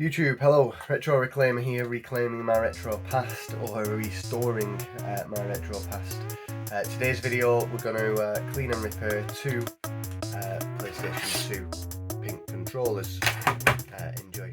YouTube, hello, Retro Reclaimer here, reclaiming my retro past, or restoring my retro past. Today's video we're going to clean and repair two PlayStation 2 pink controllers. Enjoy.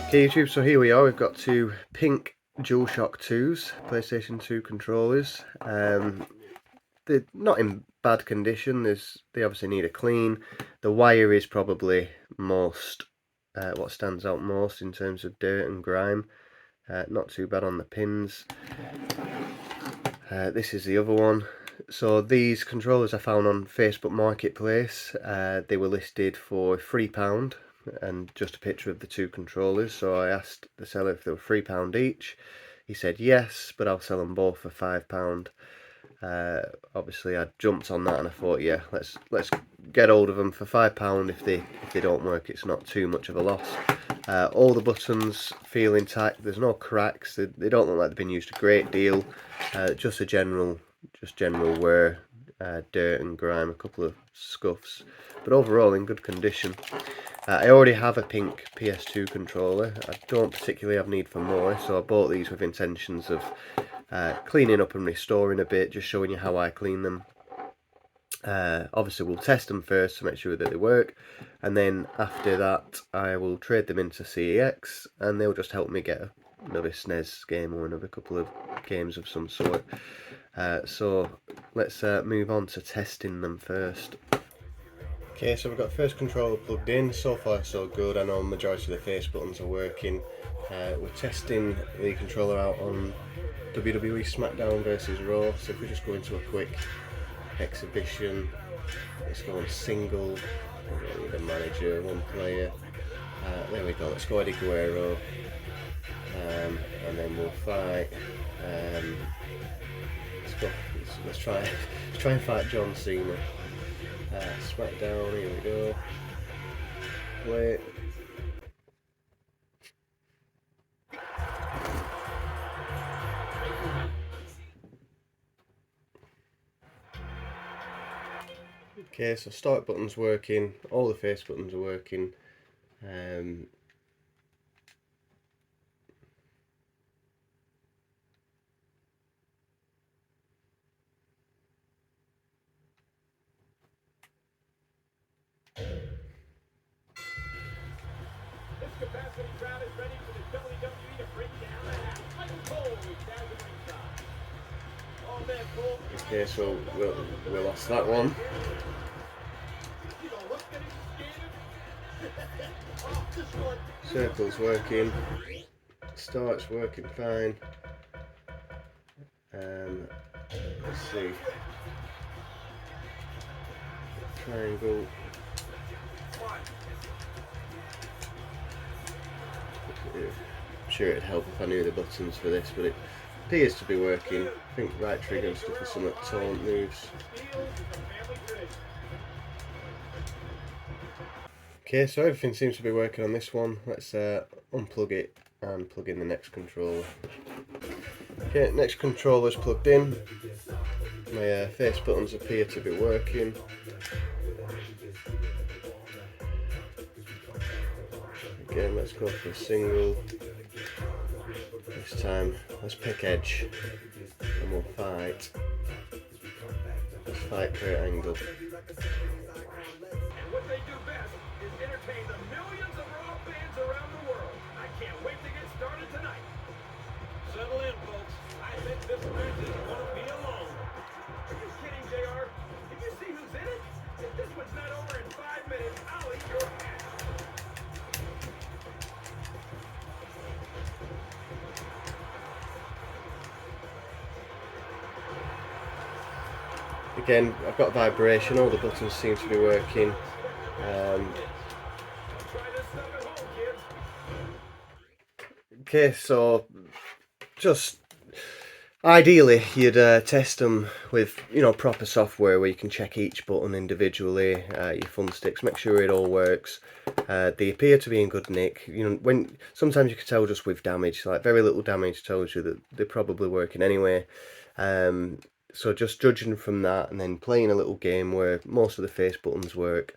Okay YouTube, so here we are, we've got two pink Dualshock 2s, PlayStation 2 controllers. They're not in bad condition. They obviously need a clean. The wire is probably what stands out most in terms of dirt and grime. Not too bad on the pins. This is the other one. So these controllers I found on Facebook Marketplace. They were listed for £3 and just a picture of the two controllers. So I asked the seller if they were £3 each. He said yes, but I'll sell them both for £5. Obviously I jumped on that and I thought, yeah, let's get hold of them for £5. If they don't work, it's not too much of a loss. All the buttons feel intact. There's no cracks. They don't look like they've been used a great deal. Just general wear, dirt and grime, a couple of scuffs, but overall in good condition. I already have a pink PS2 controller. I don't particularly have need for more, so I bought these with intentions of cleaning up and restoring a bit, just showing you how I clean them. Obviously we'll test them first to make sure that they work, and then after that I will trade them into CEX and they'll just help me get another SNES game or another couple of games of some sort. So let's move on to testing them first. Okay, so we've got the first controller plugged in. So far so good. I know the majority of the face buttons are working. We're testing the controller out on WWE SmackDown versus Raw. So if we just go into a quick exhibition, let's go on single. We don't need a manager, one player. There we go. Let's go Eddie Guerrero, and then we'll fight. Let's try and fight John Cena. SmackDown, here we go. Play. Okay, so start button's working, all the face buttons are working. Capacity crowd is ready for the WWE to bring down the house. Michael Cole is down the ringside. Oh man, Cole. Okay, so we lost that one. You know, look at him off the short. Circle's working. Start's working fine. Let's see. Triangle. I'm sure it'd help if I knew the buttons for this, but it appears to be working. I think right trigger and stuff for some taunt moves. Okay, so everything seems to be working on this one. Let's unplug it and plug in the next controller. Okay, next controller's plugged in. My face buttons appear to be working. Again, let's go for a single. This time, let's pick edge and we'll fight. Let's fight Kurt Angle. And what they do best is entertain the millions of Raw fans around the world. I can't wait to get started tonight. Settle in, folks. I think this match is going to be a long one. Are you kidding, JR? Did you see who's in it? If this one's not over in 5 minutes, I'll eat your ass. Again, I've got vibration, all the buttons seem to be working. Okay, so just Ideally, you'd test them with, proper software where you can check each button individually, your thumbsticks, make sure it all works. They appear to be in good nick. When sometimes you can tell just with damage, like very little damage tells you that they're probably working anyway. So just judging from that, and then playing a little game where most of the face buttons work.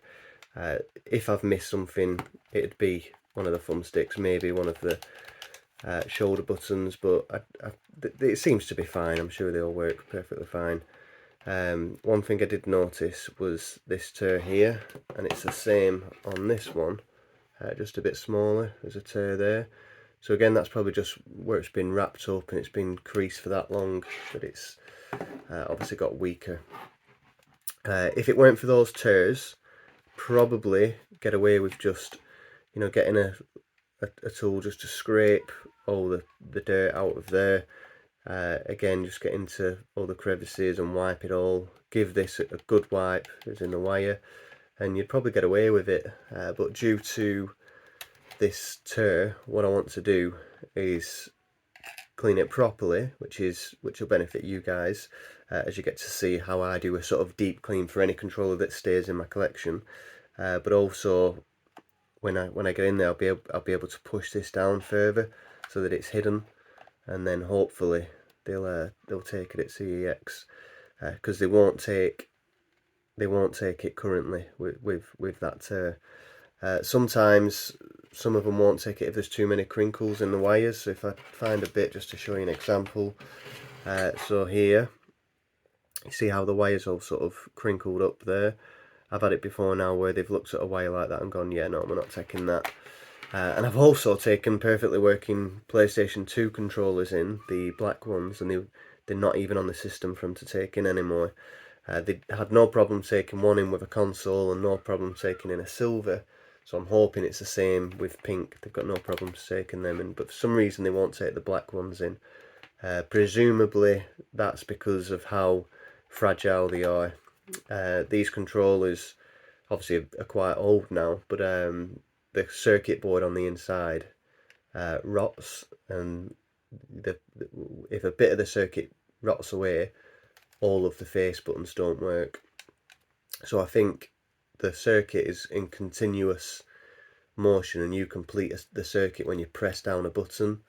If I've missed something, it'd be one of the thumbsticks, maybe one of the shoulder buttons, but it seems to be fine. I'm sure they all work perfectly fine. One thing I did notice was this tear here, and it's the same on this one, just a bit smaller. There's a tear there. So again, that's probably just where it's been wrapped up and it's been creased for that long that it's obviously got weaker. If it weren't for those tears, probably get away with just, getting a tool just to scrape all the dirt out of there. Again, just get into all the crevices and wipe it all. Give this a good wipe, as in the wire, and you'd probably get away with it. But due to this tear, what I want to do is clean it properly, which will benefit you guys, as you get to see how I do a sort of deep clean for any controller that stays in my collection. But also, when I get in there, I'll be able to push this down further so that it's hidden, and then hopefully they'll take it at CEX, because they won't take it currently with that. Sometimes some of them won't take it if there's too many crinkles in the wires. So if I find a bit, just to show you an example, so here you see how the wires all sort of crinkled up there. I've had it before now where they've looked at a wire like that and gone, yeah, no, we're not taking that. And I've also taken perfectly working PlayStation 2 controllers in, the black ones, and they're not even on the system for them to take in anymore. They had no problem taking one in with a console and no problem taking in a silver. So I'm hoping it's the same with pink. They've got no problems taking them in, but for some reason they won't take the black ones in. Presumably that's because of how fragile they are. These controllers obviously are quite old now, but the circuit board on the inside rots, and if a bit of the circuit rots away, all of the face buttons don't work. So I think the circuit is in continuous motion, and you complete the circuit when you press down a button.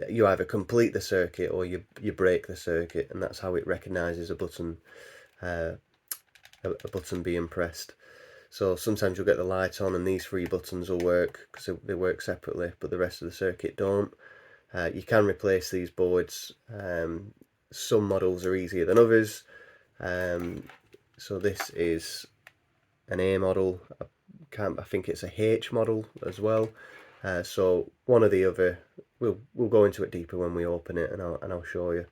You either complete the circuit or you break the circuit, and that's how it recognises a button being pressed. So sometimes you'll get the light on and these three buttons will work because they work separately, but the rest of the circuit don't. You can replace these boards. Some models are easier than others. So this is an A model. I think it's a H model as well. So one or the other. We'll go into it deeper when we open it, and I'll show you.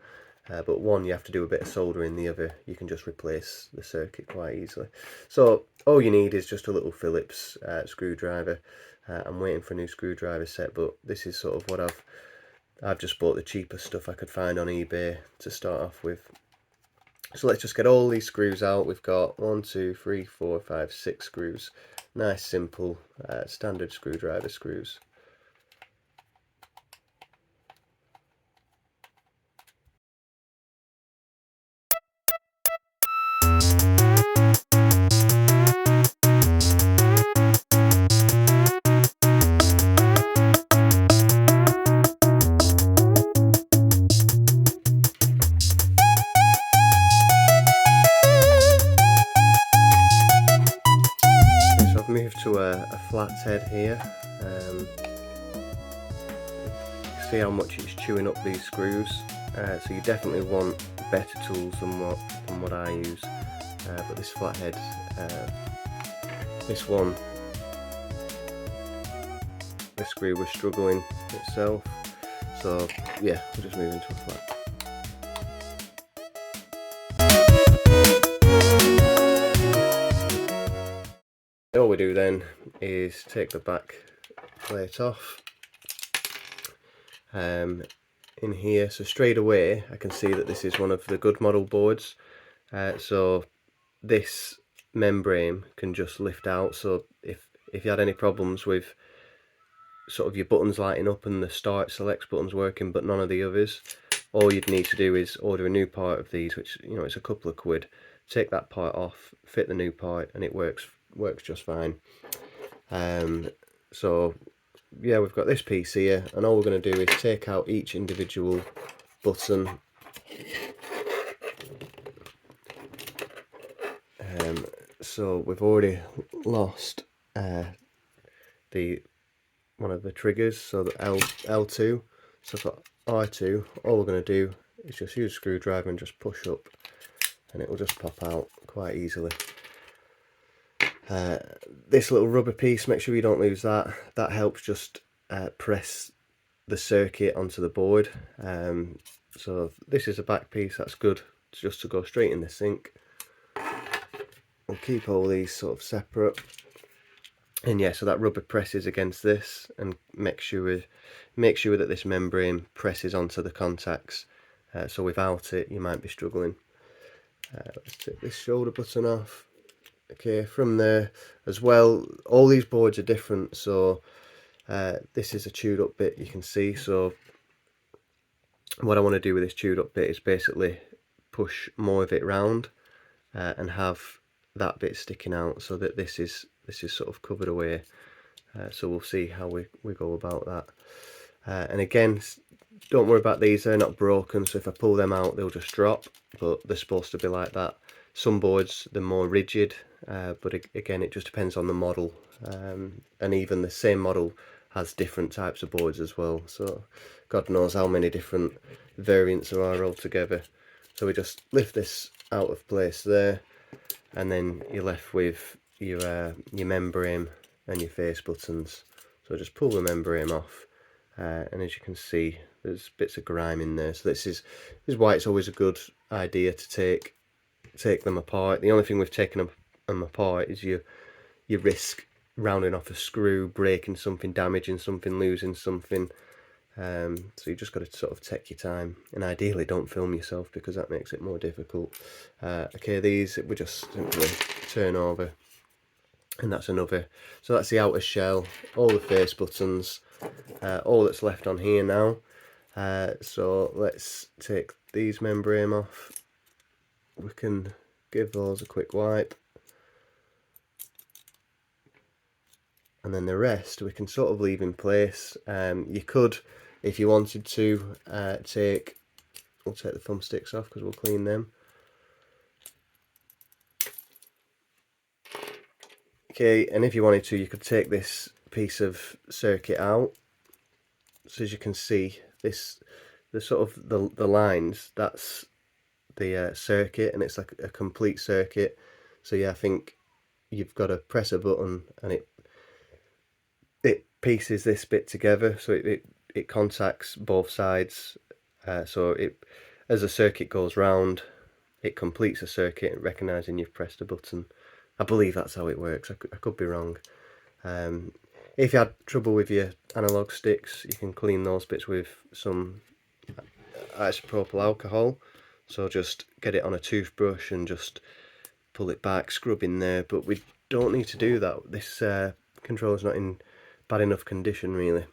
But one, you have to do a bit of soldering. The other, you can just replace the circuit quite easily. So all you need is just a little Phillips screwdriver. I'm waiting for a new screwdriver set, but this is sort of what I've just bought the cheapest stuff I could find on eBay to start off with. So let's just get all these screws out. We've got 1, 2, 3, 4, 5, 6 screws. Nice, simple, standard screwdriver screws. Moved to a flat head here. See how much it's chewing up these screws. So you definitely want better tools than what I use. But this flathead, this screw was struggling itself. So yeah, we'll just move into a flat. All we do then is take the back plate off in here. So straight away I can see that this is one of the good model boards. So this membrane can just lift out. So if you had any problems with sort of your buttons lighting up and the start select buttons working but none of the others, all you'd need to do is order a new part of these, which, you know, it's a couple of quid. Take that part off, fit the new part, and it works just fine. So yeah, we've got this piece here, and all we're going to do is take out each individual button. So we've already lost the one of the triggers, so the L2. So I've got R2. All we're going to do is just use a screwdriver and just push up, and it will just pop out quite easily. This little rubber piece, make sure you don't lose that. That helps just press the circuit onto the board. So this is a back piece, that's good just to go straight in the sink. We'll keep all these sort of separate. And yeah, so that rubber presses against this, and make sure that this membrane presses onto the contacts. So without it, you might be struggling. Let's take this shoulder button off. Okay, from there as well, all these boards are different. So this is a chewed up bit, you can see. So what I want to do with this chewed up bit is basically push more of it round and have that bit sticking out, so that this is sort of covered away. So we'll see how we go about that. And again, don't worry about these, they're not broken, so if I pull them out they'll just drop, but they're supposed to be like that. Some boards, they're more rigid, but again, it just depends on the model, and even the same model has different types of boards as well, so God knows how many different variants there are altogether. So we just lift this out of place there, and then you're left with your membrane and your face buttons. So just pull the membrane off, and as you can see, there's bits of grime in there. So this is why it's always a good idea to take them apart. The only thing with taking them apart is you risk rounding off a screw, breaking something, damaging something, losing something. So you just got to sort of take your time, and ideally don't film yourself, because that makes it more difficult. Okay, these we just simply turn over, and that's another. So that's the outer shell, all the face buttons, all that's left on here now. So let's take these membrane off. We can give those a quick wipe, and then the rest we can sort of leave in place. You could, if you wanted to, we'll take the thumbsticks off because we'll clean them. Okay, and if you wanted to, you could take this piece of circuit out. So as you can see, the sort of the lines, that's the circuit, and it's like a complete circuit. So yeah, I think you've got to press a button, and it pieces this bit together, so it contacts both sides. So as the circuit goes round, it completes a circuit, recognising you've pressed a button. I believe that's how it works. I could be wrong. If you had trouble with your analog sticks, you can clean those bits with some isopropyl alcohol. So just get it on a toothbrush and just pull it back, scrub in there. But we don't need to do that. This controller's not in bad enough condition, really.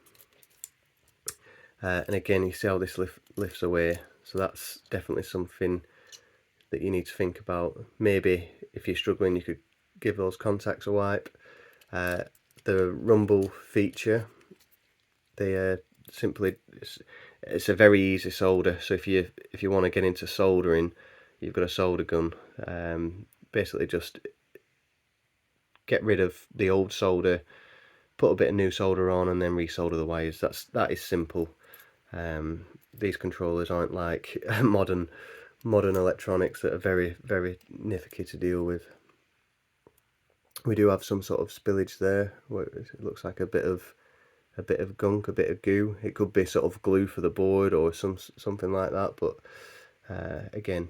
And again, you see how this lifts away. So that's definitely something that you need to think about. Maybe if you're struggling, you could give those contacts a wipe. The rumble feature, they simply, it's a very easy solder. So if you want to get into soldering, you've got a solder gun. Basically just get rid of the old solder, put a bit of new solder on, and then resolder the wires. That is simple. These controllers aren't like modern electronics that are very, very nifty to deal with. We do have some sort of spillage there, where it looks like a bit of gunk, a bit of goo. It could be sort of glue for the board or something like that. But again,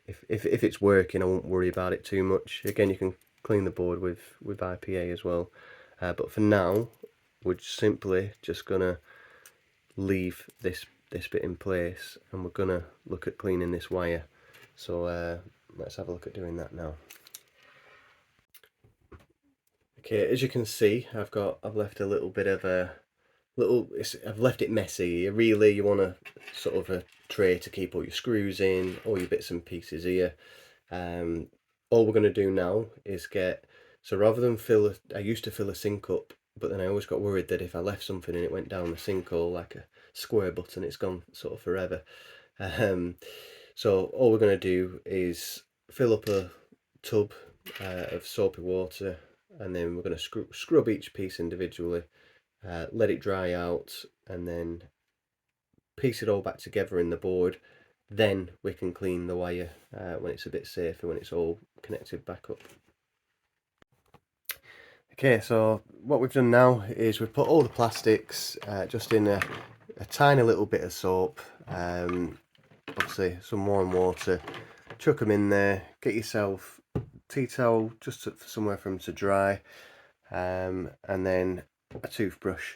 if it's working, I won't worry about it too much. Again, you can clean the board with IPA as well. But for now, we're simply just gonna leave this bit in place, and we're gonna look at cleaning this wire. So let's have a look at doing that now. Okay, as you can see, I've left a little bit of I've left it messy. Really, you want a sort of a tray to keep all your screws in, all your bits and pieces here. All we're going to do now is so rather than I used to fill a sink up, but then I always got worried that if I left something and it went down the sink hole like a square button, it's gone sort of forever. So all we're going to do is fill up a tub of soapy water, and then we're going to scrub each piece individually, let it dry out, and then piece it all back together in the board. Then we can clean the wire when it's a bit safer, when it's all connected back up. Okay, so what we've done now is we've put all the plastics just in a tiny little bit of soap, obviously some warm water, chuck them in there, get yourself tea towel just somewhere for them to dry, and then a toothbrush.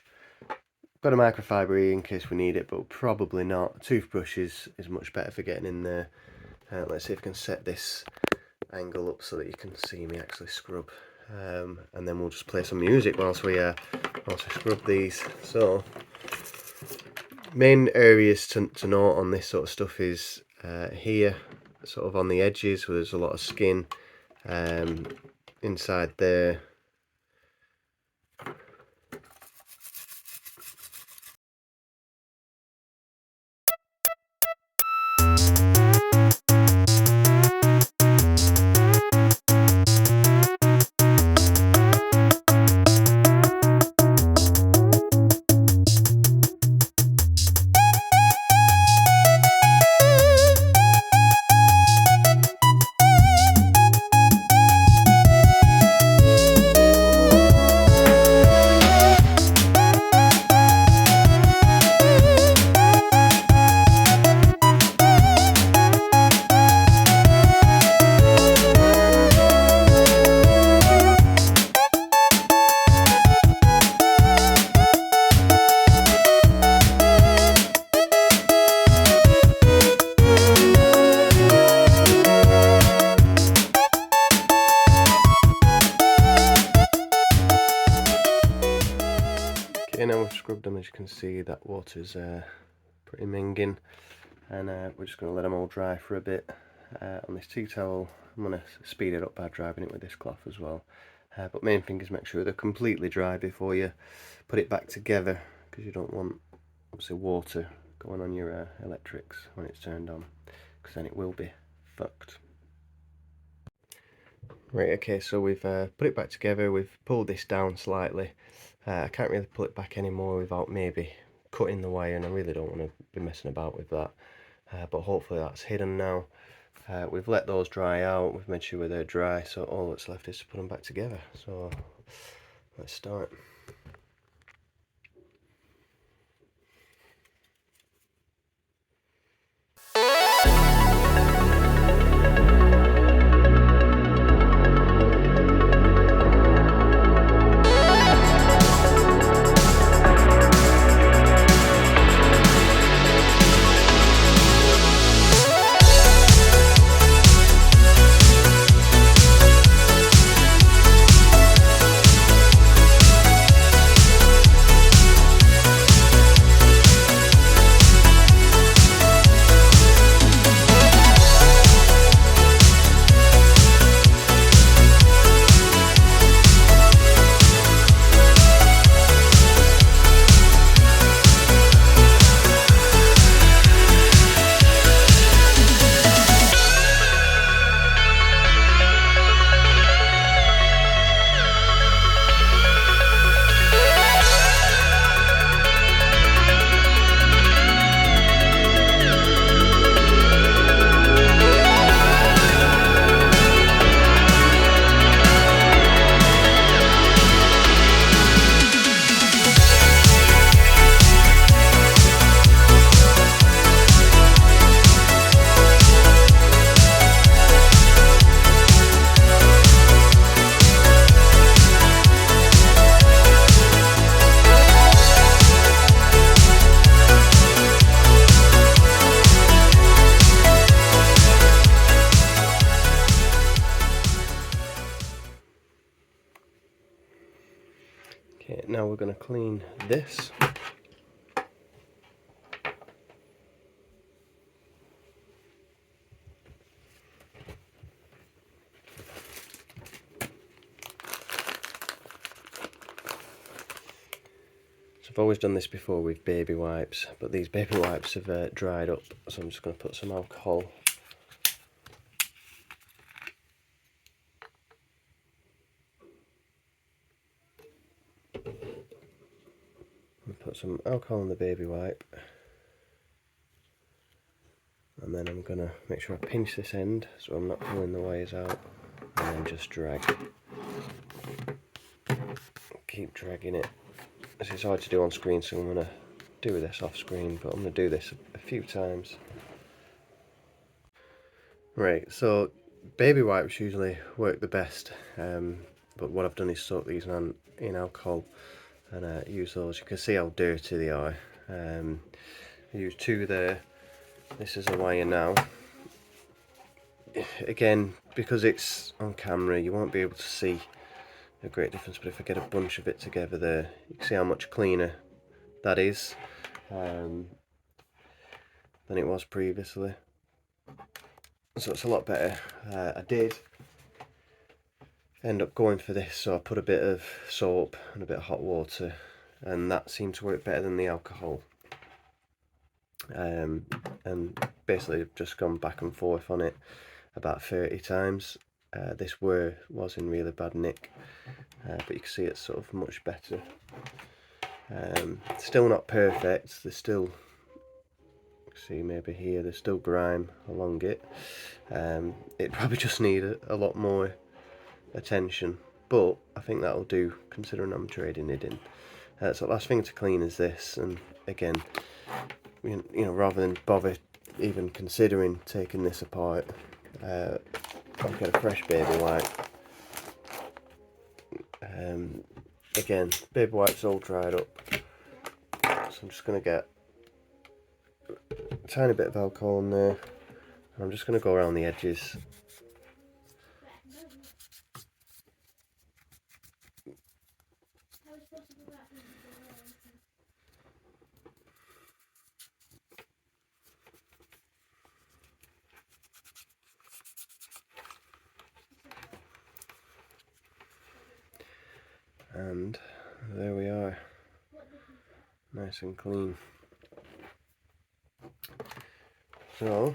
Got a microfiber here in case we need it, but probably not. A toothbrush is much better for getting in there. Let's see if we can set this angle up so that you can see me actually scrub, and then we'll just play some music whilst we scrub these. So main areas to note on this sort of stuff is here, sort of on the edges where there's a lot of skin, inside there. Okay, now we've scrubbed them. As you can see, that water's pretty minging, and we're just going to let them all dry for a bit on this tea towel. I'm going to speed it up by drying it with this cloth as well, but main thing is make sure they're completely dry before you put it back together, because you don't want obviously water going on your electrics when it's turned on, because then it will be fucked. Right, okay, so we've put it back together, we've pulled this down slightly. I can't really pull it back anymore without maybe cutting the wire, and I really don't want to be messing about with that, but hopefully that's hidden now. We've let those dry out, we've made sure they're dry, so all that's left is to put them back together. So let's start. Okay, now we're going to clean this. I've always done this before with baby wipes, but these baby wipes have dried up, so I'm just going to put some alcohol. Put some alcohol on the baby wipe, and then I'm going to make sure I pinch this end so I'm not pulling the wires out, and then just drag. Keep dragging it. This is hard to do on screen, so I'm going to do this off screen, but I'm going to do this a few times. Right, so baby wipes usually work the best, but what I've done is soak these in alcohol and use those. You can see how dirty they are. I use 2 there. This is a wire now. Again, because it's on camera, you won't be able to see a great difference, but if I get a bunch of it together there, you can see how much cleaner that is than it was previously. So it's a lot better. I did end up going for this, so I put a bit of soap and a bit of hot water, and that seemed to work better than the alcohol. And basically I've just gone back and forth on it about 30 times. This was in really bad nick, but you can see it's sort of much better. Still not perfect, there's still, see maybe here, there's still grime along it. It probably just needed a lot more attention, but I think that'll do considering I'm trading it in. So last thing to clean is this, and again, you know, rather than bother even considering taking this apart, I'll get a fresh baby wipe. Again, baby wipe's all dried up, so I'm just going to get a tiny bit of alcohol in there, and I'm just going to go around the edges. And there we are, nice and clean. So,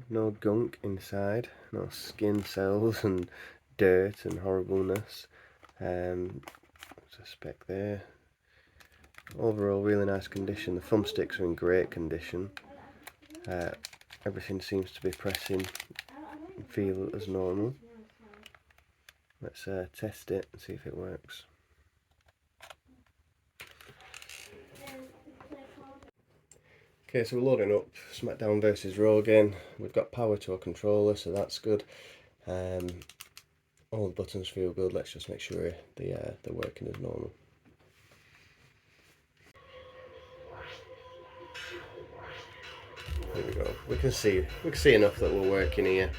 no gunk inside, no skin cells and dirt and horribleness. There's a speck there. Overall, really nice condition. The thumbsticks are in great condition. Everything seems to be pressing and feel as normal. Let's test it and see if it works. Okay, so we're loading up SmackDown versus Raw again. We've got power to our controller, so that's good. All the buttons feel good. Let's just make sure they're working as normal. There we go. We can see enough that we're working here.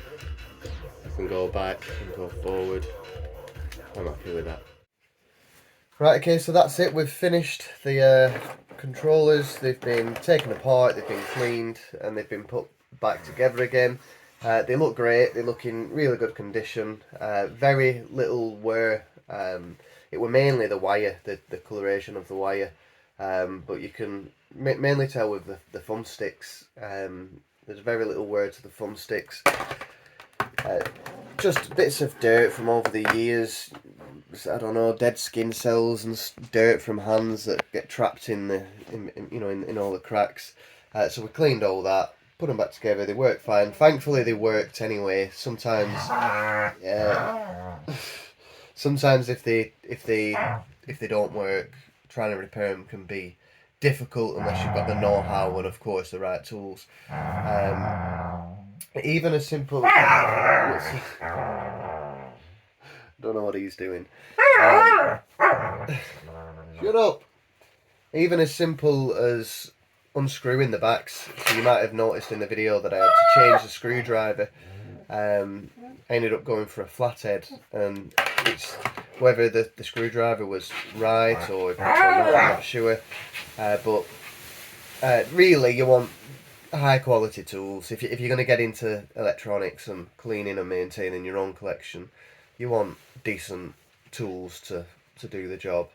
I can go back and go forward. I'm happy with that. Right, okay, so that's it. We've finished the controllers. They've been taken apart, they've been cleaned, and they've been put back together again. They look great. They look in really good condition. Very little wear. It were mainly the wire, the coloration of the wire, but you can mainly tell with the thumbsticks. There's very little wear to the thumbsticks. Just bits of dirt from over the years. I don't know, dead skin cells and dirt from hands that get trapped in all the cracks. So we cleaned all that, put them back together. They work fine. Thankfully, they worked anyway. Sometimes, sometimes if they don't work, trying to repair them can be difficult unless you've got the know-how and, of course, the right tools. Even a simple. Don't know what he's doing. Shut up! Even as simple as unscrewing the backs. So you might have noticed in the video that I had to change the screwdriver. I ended up going for a flathead, and it's whether the screwdriver was right or not, I'm not sure. But really, you want high quality tools. If you're going to get into electronics and cleaning and maintaining your own collection, you want decent tools to do the job.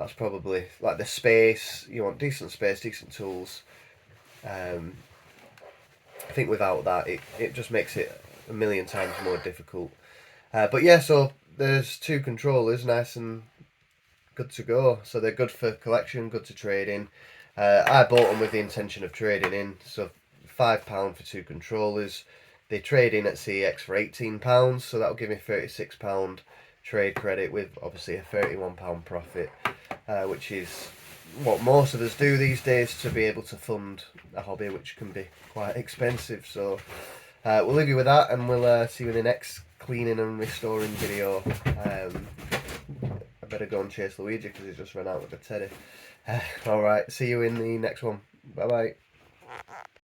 That's probably like the space. You want decent space, decent tools. I think without that, it just makes it a million times more difficult. But yeah, so there's two controllers, nice and good to go. So they're good for collection, good to trade in. I bought them with the intention of trading in. So £5 for two controllers. They trade in at CEX for £18, so that'll give me £36 trade credit with obviously a £31 profit, which is what most of us do these days to be able to fund a hobby which can be quite expensive. So we'll leave you with that, and we'll see you in the next cleaning and restoring video. I better go and chase Luigi because he's just run out with a teddy. Alright, see you in the next one. Bye bye.